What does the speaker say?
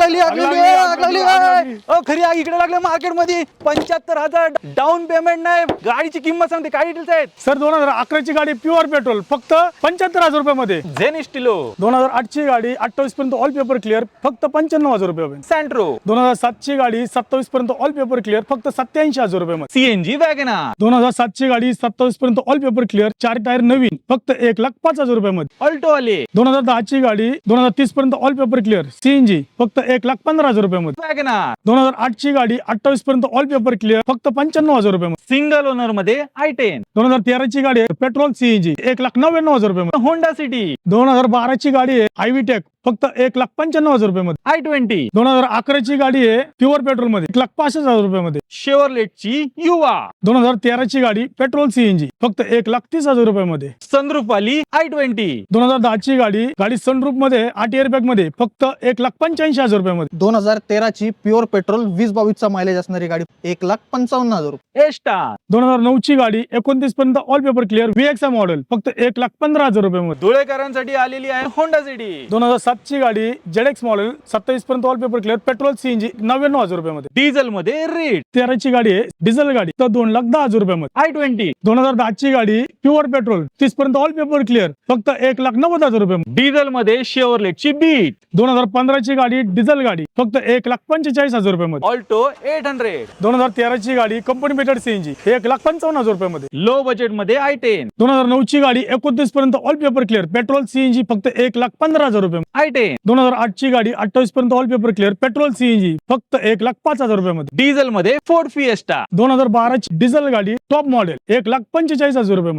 खरी आग इकडे लागली मार्केट मध्ये 75,000 डाऊन पेमेंट नाही. गाडीची किंमत सांगते, काय डिटेल्स आहेत सर? 2011 ची गाडी प्युअर पेट्रोल फक्त 75,000 रुपयामध्ये. झेन स्टिलो 2008 ची गाडी 28 पर्यंत ऑल पेपर क्लिअर फक्त 95,000 रुपये. सँट्रो 2007 ची गाडी 27 पर्यंत ऑल पेपर क्लिअर फक्त 87,000 रुपये. सीएनजी वॅगनार 2007 ची गाडी 27 पर्यंत ऑल पेपर क्लिअर 4 टायर नवीन फक्त 1,05,000 रुपये. ऑल्टो आले 2010 ची गाडी 2030 पर्यंत ऑल पेपर क्लिअर सीएनजी फक्त 1,15,000 रुपये. वॅगनार 2008 ची गाडी 28 पर्यंत ऑल पेपर क्लिअर फक्त 95,000 रुपये. सिंगल ओनर मध्ये i10. 2013 ची गाडी आहे पेट्रोल सीएनजी 1,99,000 रुपये. होंडा सिटी 2012 ची गाडी आहे आयव्ही टेक फक्त 1,95,000 रुपये मध्ये. i20. 2011 ची गाडी आहे प्युअर पेट्रोल मध्ये 1,65,000 रुपये मध्ये. शेवरलेटची युवा 2013 ची गाडी पेट्रोल सीएनजी फक्त 1,30,000 रुपये मध्ये. सनरूफ वाली i20. 2010 ची गाडी सनरूफ मध्ये 8 एअर बॅग मध्ये फक्त 1,85,000 रुपये मध्ये. 2013 ची प्युअर पेट्रोल 20-22 चा मायलेज असणारी गाडी 1,55,000 रुपये. एस्टा 2009 ची गाडी 29 पर्यंत all paper clear VXI model फक्त 1,15,000 रुपये मध्ये. धुळेकरांसाठी आलेली आहे होंडा सिटी 2007 ची गाडी ZX मॉडेल 27 पर्यंत all paper clear petrol CNG 99,000 रुपये मध्ये. डिझेल मध्ये रेड 13 ची गाडी आहे डिझेल गाडी तर 2,10,000 रुपये मध्ये. i20. 2010 ची गाडी प्युअर पेट्रोल 30 पर्यंत ऑल पेपर क्लिअर फक्त 1,90,000 रुपये मध्ये. डिझेल मध्ये शेवरलेटची बीट 2015 ची गाडी डिझेल गाडी फक्त 1,45,000 रुपये मध्ये. ऑल्टो 800. 2013 ची गाडी कंपनी मेटेड सीएनजी 1,55,000 रुपये मध्ये. लो बजेट मध्ये i10. 2009 ची गाडी 29 पर्यंत all paper clear petrol CNG फक्त 1,15,000 रुपये. i10. 2008 ची गाडी 28 पर्यंत all paper clear petrol CNG फक्त 1,05,000 रुपये मध्ये. डिझेल मध्ये फोर्ड फिएस्टा 2012 ची डिझेल गाडी टॉप मॉडेल 1,45,000 रुपये मध्ये.